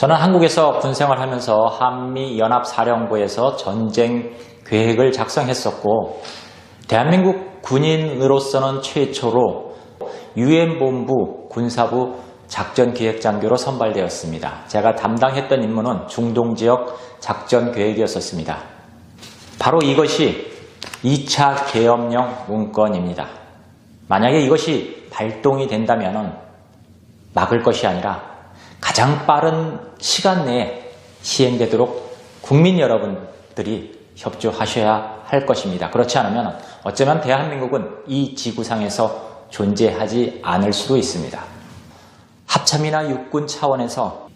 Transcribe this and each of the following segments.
저는 한국에서 군생활하면서 한미연합사령부에서 전쟁 계획을 작성했었고, 대한민국 군인으로서는 최초로 유엔본부 군사부 작전기획장교로 선발되었습니다. 제가 담당했던 임무는 중동지역 작전계획이었습니다. 바로 이것이 2차 계엄령 문건입니다. 만약에 이것이 발동이 된다면 막을 것이 아니라 가장 빠른 시간 내에 시행되도록 국민 여러분들이 협조하셔야 할 것입니다. 그렇지 않으면 어쩌면 대한민국은 이 지구상에서 존재하지 않을 수도 있습니다. 합참이나 육군 차원에서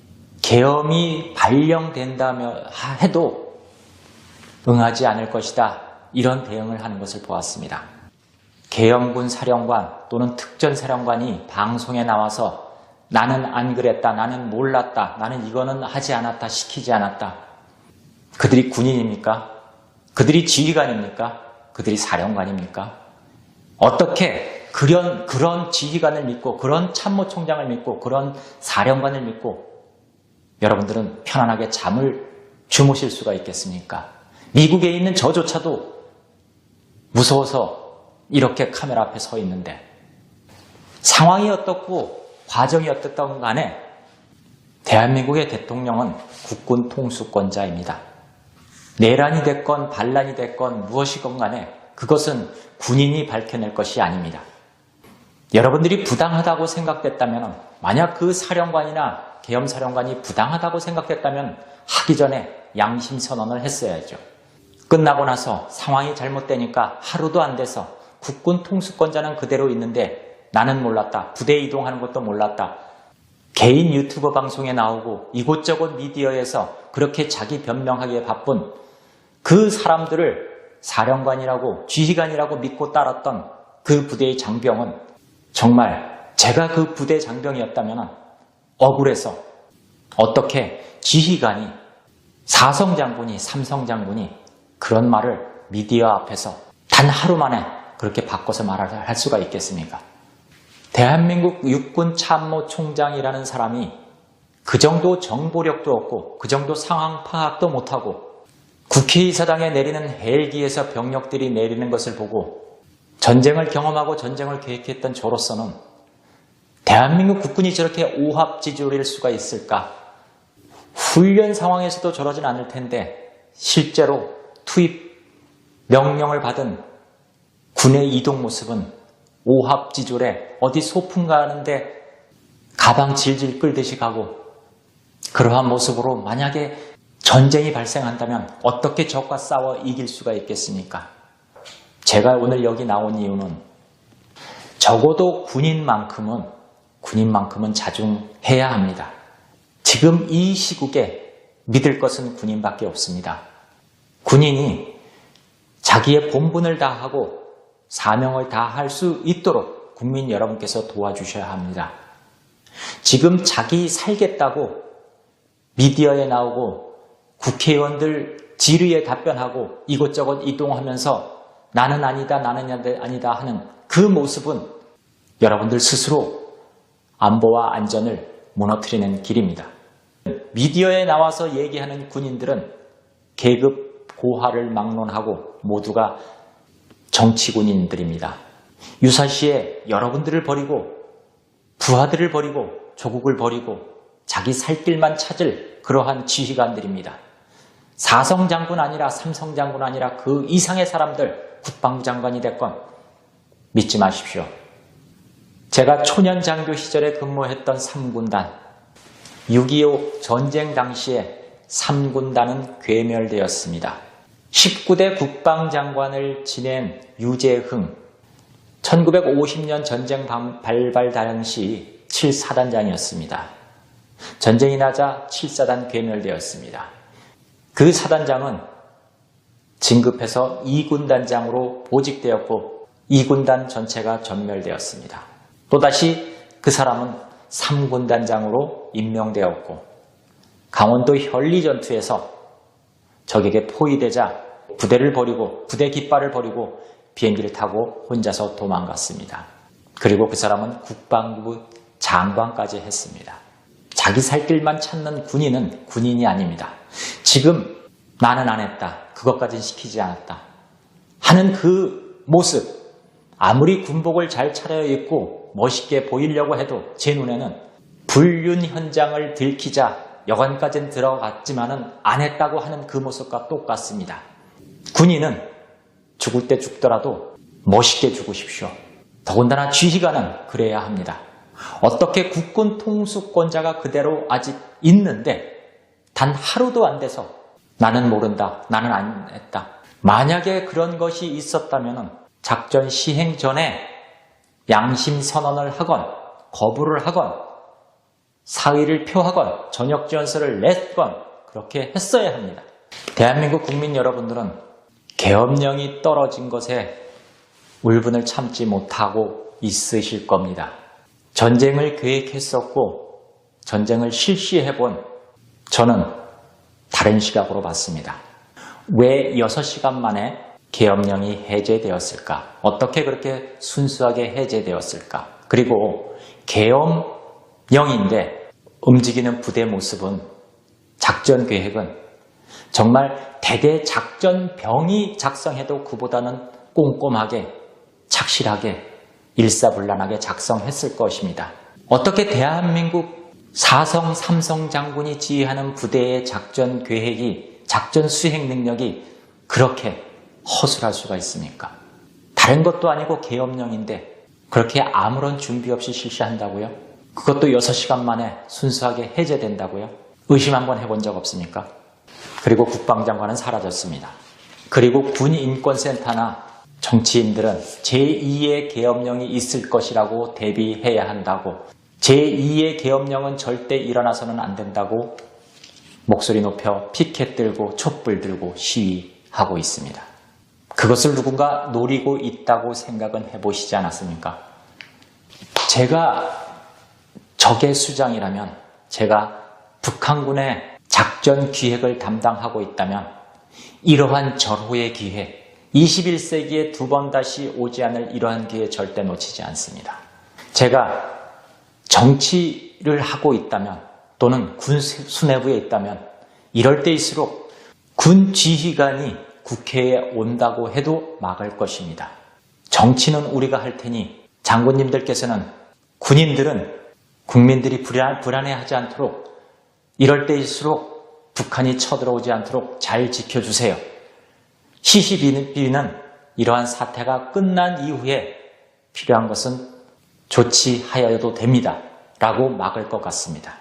계엄이 발령된다며 해도 응하지 않을 것이다. 이런 대응을 하는 것을 보았습니다. 계엄군 사령관 또는 특전사령관이 방송에 나와서 나는 안 그랬다, 나는 몰랐다, 나는 이거는 하지 않았다, 시키지 않았다. 그들이 군인입니까? 그들이 지휘관입니까? 그들이 사령관입니까? 어떻게 그런 지휘관을 믿고 그런 참모총장을 믿고 그런 사령관을 믿고 여러분들은 편안하게 잠을 주무실 수가 있겠습니까? 미국에 있는 저조차도 무서워서 이렇게 카메라 앞에 서 있는데 상황이 어떻고 과정이 어떻든 간에 대한민국의 대통령은 국군 통수권자입니다. 내란이 됐건 반란이 됐건 무엇이건 간에 그것은 군인이 밝혀낼 것이 아닙니다. 여러분들이 부당하다고 생각됐다면, 만약 그 사령관이나 계엄사령관이 부당하다고 생각됐다면 하기 전에 양심선언을 했어야죠. 끝나고 나서 상황이 잘못되니까 하루도 안 돼서 국군 통수권자는 그대로 있는데 나는 몰랐다. 부대 이동하는 것도 몰랐다. 개인 유튜브 방송에 나오고 이곳저곳 미디어에서 그렇게 자기 변명하기에 바쁜 그 사람들을 사령관이라고 지휘관이라고 믿고 따랐던 그 부대의 장병은 정말 제가 그 부대 장병이었다면 억울해서 어떻게 지휘관이 사성장군이 삼성장군이 그런 말을 미디어 앞에서 단 하루 만에 그렇게 바꿔서 말할 수가 있겠습니까? 대한민국 육군 참모총장이라는 사람이 그 정도 정보력도 없고 그 정도 상황 파악도 못하고 국회의사당에 내리는 헬기에서 병력들이 내리는 것을 보고 전쟁을 경험하고 전쟁을 계획했던 저로서는 대한민국 국군이 저렇게 오합지졸일 수가 있을까? 훈련 상황에서도 저러진 않을 텐데 실제로 투입 명령을 받은 군의 이동 모습은 오합지졸에 어디 소풍 가는데 가방 질질 끌듯이 가고 그러한 모습으로 만약에 전쟁이 발생한다면 어떻게 적과 싸워 이길 수가 있겠습니까? 제가 오늘 여기 나온 이유는 적어도 군인만큼은 자중해야 합니다. 지금 이 시국에 믿을 것은 군인밖에 없습니다. 군인이 자기의 본분을 다하고 사명을 다할 수 있도록 국민 여러분께서 도와주셔야 합니다. 지금 자기 살겠다고 미디어에 나오고 국회의원들 질의에 답변하고 이곳저곳 이동하면서 나는 아니다, 나는 아니다 하는 그 모습은 여러분들 스스로 안보와 안전을 무너뜨리는 길입니다. 미디어에 나와서 얘기하는 군인들은 계급 고하를 막론하고 모두가 정치군인들입니다. 유사시에 여러분들을 버리고 부하들을 버리고 조국을 버리고 자기 살 길만 찾을 그러한 지휘관들입니다. 사성장군 아니라 삼성장군 아니라 그 이상의 사람들 국방부 장관이 됐건 믿지 마십시오. 제가 초년장교 시절에 근무했던 3군단 6.25 전쟁 당시에 3군단은 괴멸되었습니다. 19대 국방장관을 지낸 유재흥 1950년 전쟁 발발 당시 7사단장이었습니다. 전쟁이 나자 7사단 괴멸되었습니다. 그 사단장은 진급해서 2군단장으로 보직되었고 2군단 전체가 전멸되었습니다. 또다시 그 사람은 3군단장으로 임명되었고 강원도 현리전투에서 적에게 포위되자 부대를 버리고 부대 깃발을 버리고 비행기를 타고 혼자서 도망갔습니다. 그리고 그 사람은 국방부 장관까지 했습니다. 자기 살 길만 찾는 군인은 군인이 아닙니다. 지금 나는 안 했다, 그것까지는 시키지 않았다 하는 그 모습, 아무리 군복을 잘 차려입고 멋있게 보이려고 해도 제 눈에는 불륜 현장을 들키자 여관까지는 들어갔지만은 안 했다고 하는 그 모습과 똑같습니다. 군인은 죽을 때 죽더라도 멋있게 죽으십시오. 더군다나 지휘관은 그래야 합니다. 어떻게 국군 통수권자가 그대로 아직 있는데 단 하루도 안 돼서 나는 모른다, 나는 안 했다. 만약에 그런 것이 있었다면 작전 시행 전에 양심 선언을 하건 거부를 하건 사의를 표하건 전역지원서를 냈건 그렇게 했어야 합니다. 대한민국 국민 여러분들은 계엄령이 떨어진 것에 울분을 참지 못하고 있으실 겁니다. 전쟁을 계획했었고 전쟁을 실시해본 저는 다른 시각으로 봤습니다. 왜 6시간 만에 계엄령이 해제되었을까? 어떻게 그렇게 순수하게 해제되었을까? 그리고 계엄령인데 움직이는 부대 모습은, 작전 계획은 정말 대대 작전병이 작성해도 그보다는 꼼꼼하게 착실하게 일사불란하게 작성했을 것입니다. 어떻게 대한민국 4성 3성 장군이 지휘하는 부대의 작전 계획이, 작전 수행 능력이 그렇게 허술할 수가 있습니까? 다른 것도 아니고 계엄령인데 그렇게 아무런 준비 없이 실시한다고요? 그것도 6시간 만에 순수하게 해제된다고요? 의심 한번 해본 적 없습니까? 그리고 국방장관은 사라졌습니다. 그리고 군인권센터나 정치인들은 제2의 계엄령이 있을 것이라고 대비해야 한다고, 제2의 계엄령은 절대 일어나서는 안 된다고 목소리 높여 피켓 들고 촛불 들고 시위하고 있습니다. 그것을 누군가 노리고 있다고 생각은 해보시지 않았습니까? 제가 적의 수장이라면, 제가 북한군의 작전 기획을 담당하고 있다면 이러한 절호의 기회, 21세기에 두 번 다시 오지 않을 이러한 기회 절대 놓치지 않습니다. 제가 정치를 하고 있다면 또는 군 수뇌부에 있다면 이럴 때일수록 군 지휘관이 국회에 온다고 해도 막을 것입니다. 정치는 우리가 할 테니 장군님들께서는, 군인들은 국민들이 불안해하지 않도록, 이럴 때일수록 북한이 쳐들어오지 않도록 잘 지켜주세요. 시시비비는 이러한 사태가 끝난 이후에 필요한 것은 조치하여도 됩니다 라고 막을 것 같습니다.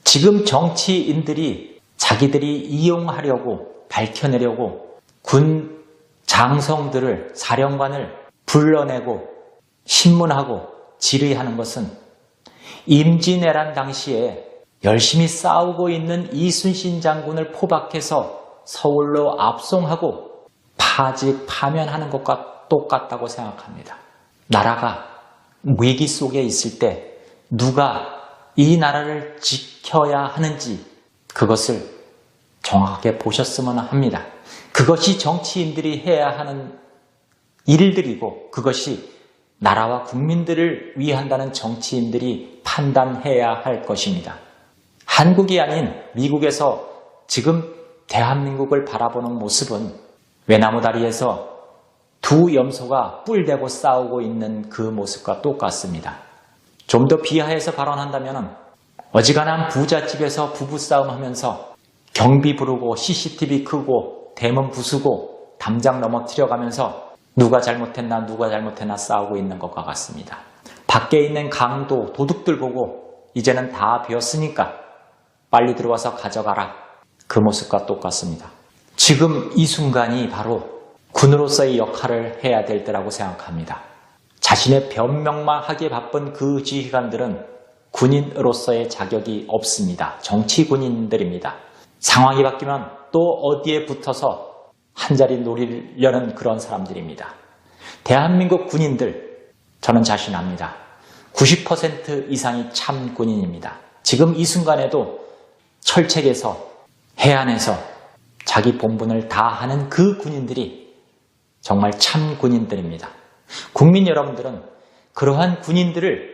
지금 정치인들이 자기들이 이용하려고, 밝혀내려고 군 장성들을, 사령관을 불러내고 신문하고 질의하는 것은 임진왜란 당시에 열심히 싸우고 있는 이순신 장군을 포박해서 서울로 압송하고 파면하는 것과 똑같다고 생각합니다. 나라가 위기 속에 있을 때 누가 이 나라를 지켜야 하는지 그것을 정확하게 보셨으면 합니다. 그것이 정치인들이 해야 하는 일들이고 그것이 나라와 국민들을 위한다는 정치인들이 판단해야 할 것입니다. 한국이 아닌 미국에서 지금 대한민국을 바라보는 모습은 외나무다리에서 두 염소가 뿔대고 싸우고 있는 그 모습과 똑같습니다. 좀 더 비하해서 발언한다면 어지간한 부잣집에서 부부싸움 하면서 경비 부르고 CCTV 끄고 대문 부수고 담장 넘어뜨려 가면서 누가 잘못했나 싸우고 있는 것과 같습니다. 밖에 있는 강도, 도둑들 보고 이제는 다 비었으니까 빨리 들어와서 가져가라. 그 모습과 똑같습니다. 지금 이 순간이 바로 군으로서의 역할을 해야 될 때라고 생각합니다. 자신의 변명만 하기에 바쁜 그 지휘관들은 군인으로서의 자격이 없습니다. 정치 군인들입니다. 상황이 바뀌면 또 어디에 붙어서 한자리 노리려는 그런 사람들입니다. 대한민국 군인들, 저는 자신합니다. 90% 이상이 참 군인입니다. 지금 이 순간에도 철책에서, 해안에서 자기 본분을 다하는 그 군인들이 정말 참 군인들입니다. 국민 여러분들은 그러한 군인들을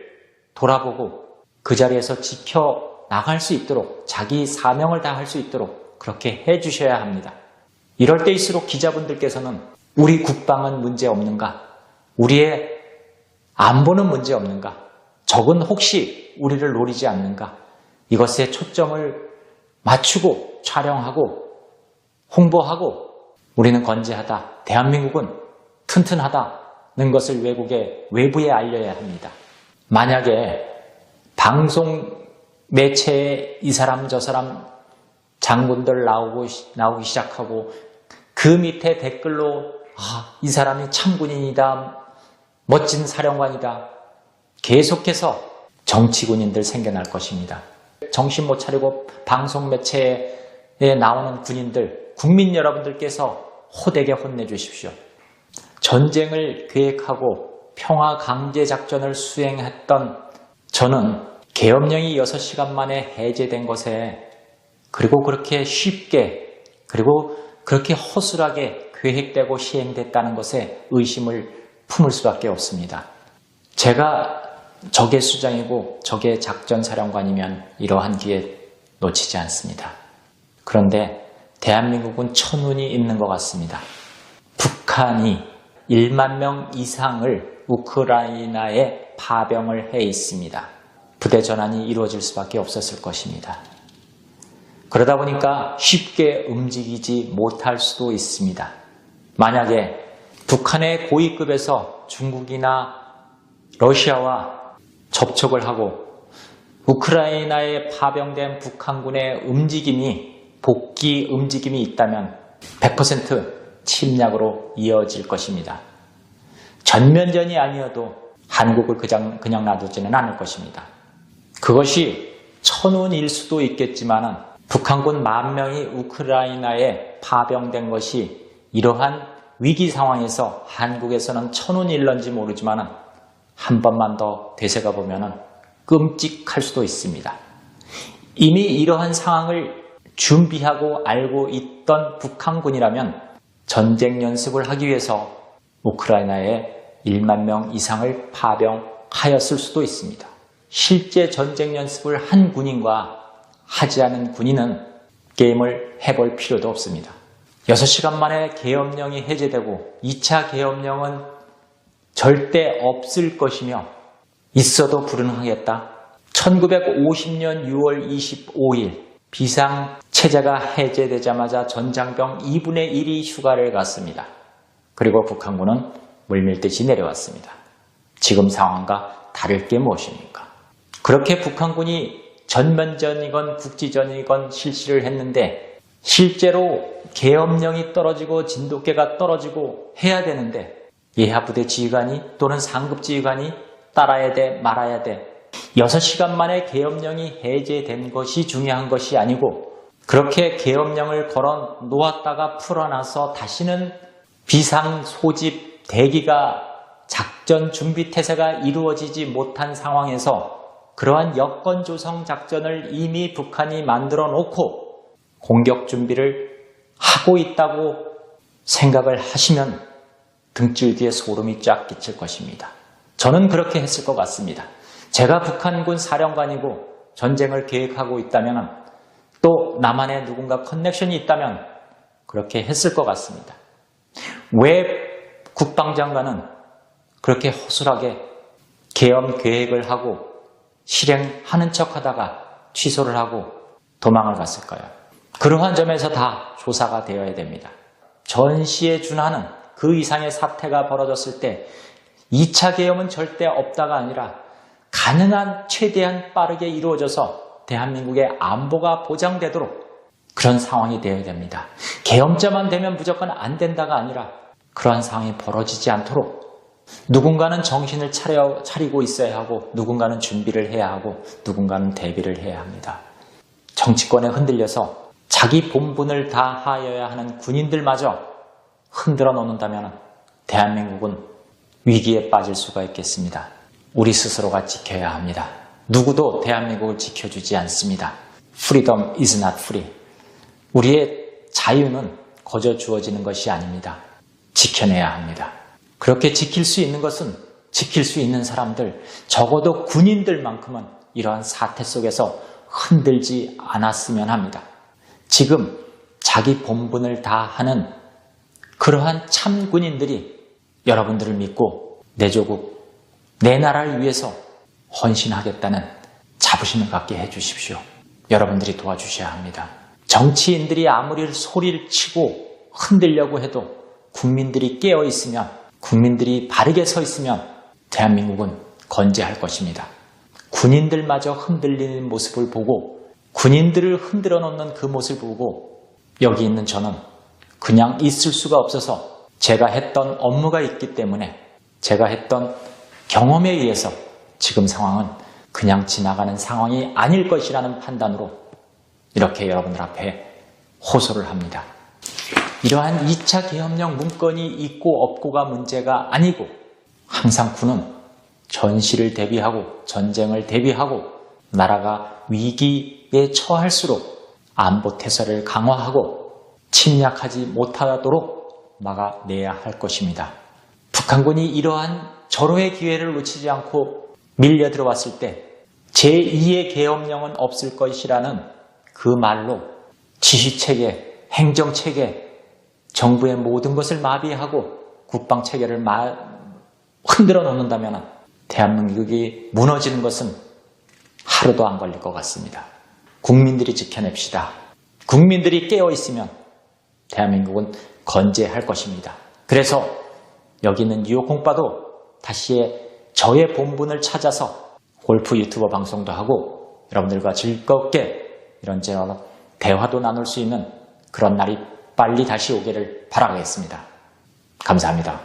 돌아보고 그 자리에서 지켜 나갈 수 있도록 자기 사명을 다할 수 있도록 그렇게 해주셔야 합니다. 이럴 때일수록 기자분들께서는 우리 국방은 문제 없는가? 우리의 안보는 문제 없는가? 적은 혹시 우리를 노리지 않는가? 이것에 초점을 맞추고 촬영하고 홍보하고 우리는 건재하다. 대한민국은 튼튼하다는 것을 외부에 알려야 합니다. 만약에 방송 매체에 이 사람 저 사람 장군들 나오기 시작하고 그 밑에 댓글로 이 사람이 참군인이다. 멋진 사령관이다. 계속해서 정치군인들 생겨날 것입니다. 정신 못 차리고 방송 매체에 나오는 군인들, 국민 여러분들께서 호되게 혼내주십시오. 전쟁을 계획하고 평화 강제 작전을 수행했던 저는 계엄령이 6시간 만에 해제된 것에 그리고 그렇게 쉽게 그리고 그렇게 허술하게 계획되고 시행됐다는 것에 의심을 품을 수밖에 없습니다. 제가 적의 수장이고 적의 작전사령관이면 이러한 기회 놓치지 않습니다. 그런데 대한민국은 천운이 있는 것 같습니다. 북한이 1만 명 이상을 우크라이나에 파병을 해 있습니다. 부대 전환이 이루어질 수밖에 없었을 것입니다. 그러다 보니까 쉽게 움직이지 못할 수도 있습니다. 만약에 북한의 고위급에서 중국이나 러시아와 접촉을 하고 우크라이나에 파병된 북한군의 복귀 움직임이 있다면 100% 침략으로 이어질 것입니다. 전면전이 아니어도 한국을 그냥 놔두지는 않을 것입니다. 그것이 천운일 수도 있겠지만 북한군 10,000명이 우크라이나에 파병된 것이 이러한 위기 상황에서 한국에서는 천운일런지 모르지만 한 번만 더 되새가 보면 끔찍할 수도 있습니다. 이미 이러한 상황을 준비하고 알고 있던 북한군이라면 전쟁 연습을 하기 위해서 우크라이나에 1만 명 이상을 파병하였을 수도 있습니다. 실제 전쟁 연습을 한 군인과 하지 않은 군인은 게임을 해볼 필요도 없습니다. 6시간 만에 계엄령이 해제되고 2차 계엄령은 절대 없을 것이며 있어도 불응하겠다. 1950년 6월 25일 비상체제가 해제되자마자 전장병 2분의 1이 휴가를 갔습니다. 그리고 북한군은 물밀듯이 내려왔습니다. 지금 상황과 다를 게 무엇입니까? 그렇게 북한군이 전면전이건 국지전이건 실시를 했는데 실제로 계엄령이 떨어지고 진돗개가 떨어지고 해야 되는데 예하부대 지휘관이 또는 상급 지휘관이 따라야 돼 말아야 돼. 6시간 만에 계엄령이 해제된 것이 중요한 것이 아니고 그렇게 계엄령을 걸어 놓았다가 풀어놔서 다시는 비상 소집 대기가 작전 준비 태세가 이루어지지 못한 상황에서 그러한 여건 조성 작전을 이미 북한이 만들어 놓고 공격 준비를 하고 있다고 생각을 하시면 등줄 뒤에 소름이 쫙 끼칠 것입니다. 저는 그렇게 했을 것 같습니다. 제가 북한군 사령관이고 전쟁을 계획하고 있다면 또 나만의 누군가 커넥션이 있다면 그렇게 했을 것 같습니다. 왜 국방장관은 그렇게 허술하게 계엄 계획을 하고 실행하는 척하다가 취소를 하고 도망을 갔을까요? 그러한 점에서 다 조사가 되어야 됩니다. 전시에 준하는 그 이상의 사태가 벌어졌을 때 2차 계엄은 절대 없다가 아니라 가능한 최대한 빠르게 이루어져서 대한민국의 안보가 보장되도록 그런 상황이 되어야 됩니다. 계엄자만 되면 무조건 안 된다가 아니라 그러한 상황이 벌어지지 않도록 누군가는 정신을 차리고 있어야 하고 누군가는 준비를 해야 하고 누군가는 대비를 해야 합니다. 정치권에 흔들려서 자기 본분을 다하여야 하는 군인들마저 흔들어 놓는다면 대한민국은 위기에 빠질 수가 있겠습니다. 우리 스스로가 지켜야 합니다. 누구도 대한민국을 지켜주지 않습니다. Freedom is not free. 우리의 자유는 거저 주어지는 것이 아닙니다. 지켜내야 합니다. 그렇게 지킬 수 있는 것은 지킬 수 있는 사람들, 적어도 군인들만큼은 이러한 사태 속에서 흔들지 않았으면 합니다. 지금 자기 본분을 다하는 그러한 참 군인들이 여러분들을 믿고 내 조국, 내 나라를 위해서 헌신하겠다는 자부심을 갖게 해주십시오. 여러분들이 도와주셔야 합니다. 정치인들이 아무리 소리를 치고 흔들려고 해도 국민들이 깨어있으면, 국민들이 바르게 서 있으면 대한민국은 건재할 것입니다. 군인들마저 흔들리는 모습을 보고, 군인들을 흔들어 놓는 그 모습을 보고 여기 있는 저는 그냥 있을 수가 없어서 제가 했던 업무가 있기 때문에, 제가 했던 경험에 의해서 지금 상황은 그냥 지나가는 상황이 아닐 것이라는 판단으로 이렇게 여러분들 앞에 호소를 합니다. 이러한 2차 계엄령 문건이 있고 없고가 문제가 아니고, 항상 군은 전시를 대비하고 전쟁을 대비하고 나라가 위기에 처할수록 안보 태세를 강화하고 침략하지 못하도록 막아내야 할 것입니다. 북한군이 이러한 절호의 기회를 놓치지 않고 밀려 들어왔을 때 제2의 계엄령은 없을 것이라는 그 말로 지시체계, 행정체계, 정부의 모든 것을 마비하고 국방체계를 흔들어 놓는다면 대한민국이 무너지는 것은 하루도 안 걸릴 것 같습니다. 국민들이 지켜냅시다. 국민들이 깨어있으면 대한민국은 건재할 것입니다. 그래서 여기 있는 뉴욕 공빠도 다시 저의 본분을 찾아서 골프 유튜버 방송도 하고 여러분들과 즐겁게 이런저런 대화도 나눌 수 있는 그런 날이 빨리 다시 오기를 바라겠습니다. 감사합니다.